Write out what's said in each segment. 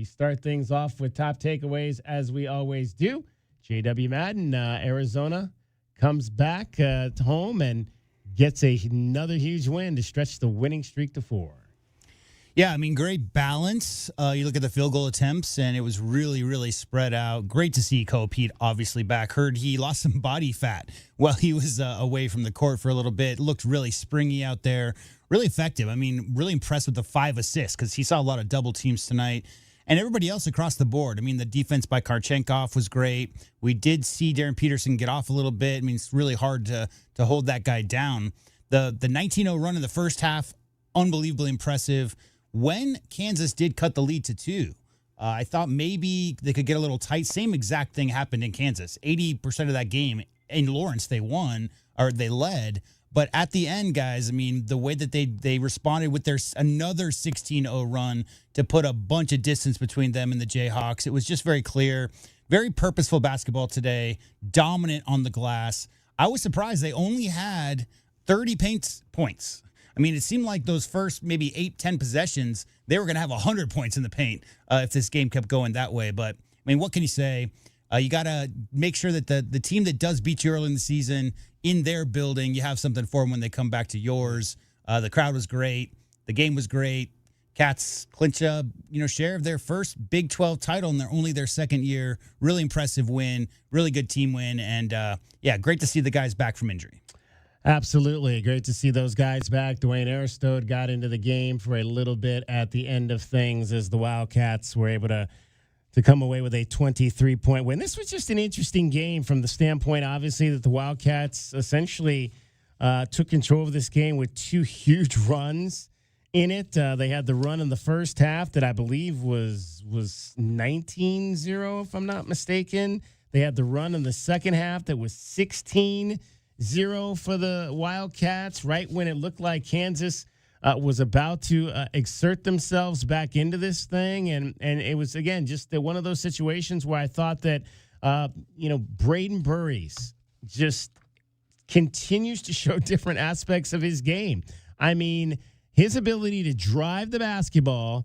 We start things off with top takeaways as we always do. JW Madden, Arizona comes back home and gets another huge win to stretch the winning streak to 4. Yeah, I mean, great balance. You look at the field goal attempts, and it was really, really spread out. Great to see Cole Pete obviously back. Heard he lost some body fat while he was away from the court for a little bit. Looked really springy out there. Really effective. I mean, really impressed with the 5 assists because he saw a lot of double teams tonight. And everybody else across the board. I mean, the defense by Karchenkov was great. We did see Darren Peterson get off a little bit. I mean, it's really hard to hold that guy down. The 19-0 run in the first half, unbelievably impressive. When Kansas did cut the lead to 2, I thought maybe they could get a little tight. Same exact thing happened in Kansas. 80% of that game in Lawrence, they won, or they led. But at the end, guys, I mean, the way that they responded with their another 16-0 run to put a bunch of distance between them and the Jayhawks, it was just very clear. Very purposeful basketball today, dominant on the glass. I was surprised they only had 30 paint points. I mean, it seemed like those first maybe 8-10 possessions, they were going to have 100 points in the paint if this game kept going that way. But, I mean, what can you say? You got to make sure that the team that does beat you early in the season, in their building, you have something for them when they come back to yours. The crowd was great. The game was great. Cats clinch a share of their first Big 12 title in only their second year. Really impressive win. Really good team win. And, great to see the guys back from injury. Absolutely. Great to see those guys back. Dwayne Aristode got into the game for a little bit at the end of things as the Wildcats were able to come away with a 23-point win. This was just an interesting game from the standpoint, obviously, that the Wildcats essentially took control of this game with 2 huge runs in it. They had the run in the first half that I believe was 19-0, if I'm not mistaken. They had the run in the second half that was 16-0 for the Wildcats, right when it looked like Kansas was about to exert themselves back into this thing. And it was, again, just one of those situations where I thought that, Braden Burries just continues to show different aspects of his game. I mean, his ability to drive the basketball,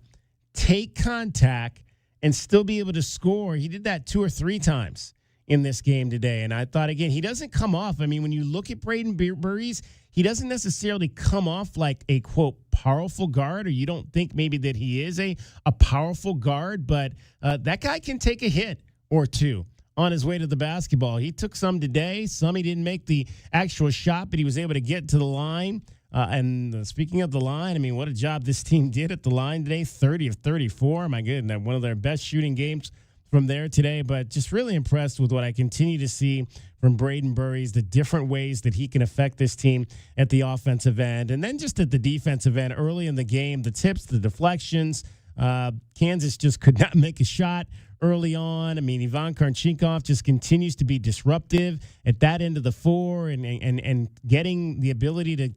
take contact, and still be able to score. He did that 2 or 3 times in this game today. And I thought, again, he doesn't come off. I mean, when you look at Braden Burries, he doesn't necessarily come off like a, quote, powerful guard, or you don't think maybe that he is a powerful guard, but that guy can take a hit or 2 on his way to the basketball. He took some today. Some he didn't make the actual shot, but he was able to get to the line. And speaking of the line, I mean, what a job this team did at the line today. 30 of 34. My goodness, one of their best shooting games from there today, but just really impressed with what I continue to see from Braden Burries, the different ways that he can affect this team at the offensive end. And then just at the defensive end early in the game, the tips, the deflections, Kansas just could not make a shot early on. I mean, Eafon Karchenkov just continues to be disruptive at that end of the floor and getting the ability to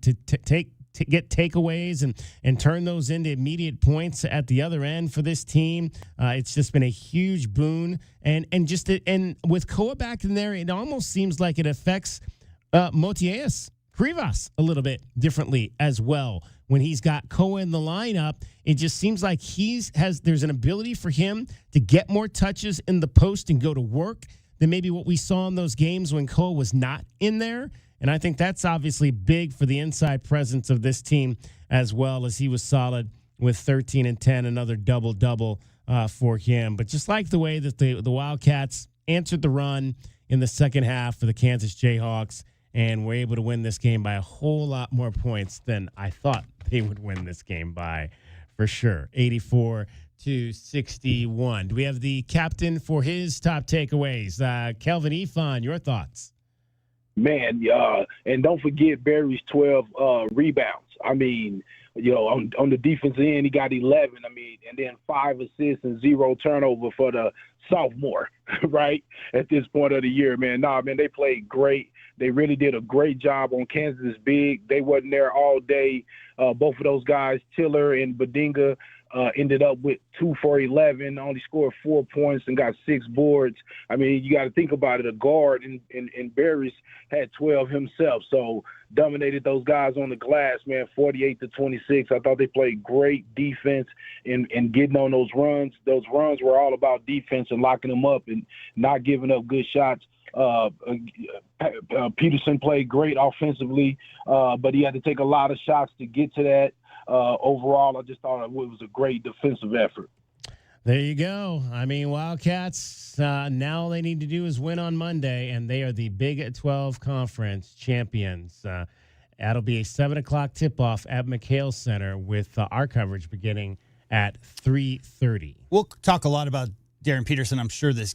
get takeaways and turn those into immediate points at the other end for this team. It's just been a huge boon. And with Koa back in there, it almost seems like it affects Motias Krivas a little bit differently as well. When he's got Koa in the lineup, it just seems like there's an ability for him to get more touches in the post and go to work than maybe what we saw in those games when Koa was not in there. And I think that's obviously big for the inside presence of this team as well, as he was solid with 13 and 10, another double-double for him. But just like the way that the Wildcats answered the run in the second half for the Kansas Jayhawks and were able to win this game by a whole lot more points than I thought they would win this game by, for sure. 84-61. Do we have the captain for his top takeaways? Kelvin, Eafon, your thoughts? Man, and don't forget Barry's 12 rebounds. I mean, on the defensive end, he got 11. I mean, and then 5 assists and 0 turnover for the sophomore, right, at this point of the year, man. They played great. They really did a great job on Kansas big. They wasn't there all day. Both of those guys, Tiller and Badinga, ended up with 2 for 11, only scored 4 points and got 6 boards. I mean, you got to think about it. A guard in Barry's had 12 himself, so dominated those guys on the glass, man, 48-26. I thought they played great defense in getting on those runs. Those runs were all about defense and locking them up and not giving up good shots. Peterson played great offensively, but he had to take a lot of shots to get to that. Overall, I just thought it was a great defensive effort. There you go. I mean, Wildcats, now all they need to do is win on Monday, and they are the Big 12 Conference champions. That'll be a 7 o'clock tip-off at McHale Center with our coverage beginning at 3:30. We'll talk a lot about Darren Peterson, I'm sure, this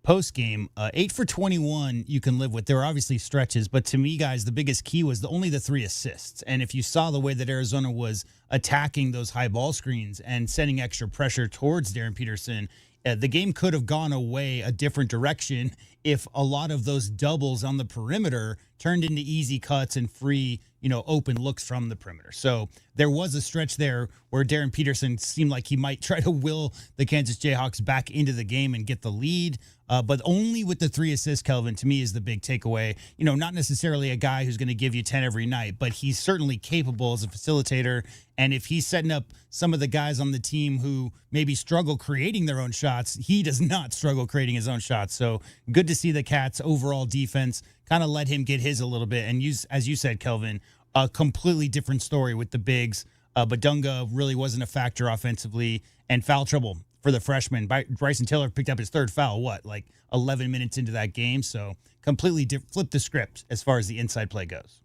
post-game. 8 for 21 you can live with. There were obviously stretches, but to me, guys, the biggest key was only the 3 assists. And if you saw the way that Arizona was attacking those high ball screens and sending extra pressure towards Darren Peterson, the game could have gone away a different direction if a lot of those doubles on the perimeter turned into easy cuts and free, open looks from the perimeter. So there was a stretch there where Darren Peterson seemed like he might try to will the Kansas Jayhawks back into the game and get the lead. But only with the 3 assists, Kelvin, to me is the big takeaway. Not necessarily a guy who's going to give you 10 every night, but he's certainly capable as a facilitator. And if he's setting up some of the guys on the team who maybe struggle creating their own shots, he does not struggle creating his own shots. So good to see the Cats' overall defense kind of let him get his a little bit. And as you said, Kelvin, a completely different story with the bigs. But Dunga really wasn't a factor offensively, and foul trouble for the freshman. Bryson Taylor picked up his 3rd foul, 11 minutes into that game? So completely flipped the script as far as the inside play goes.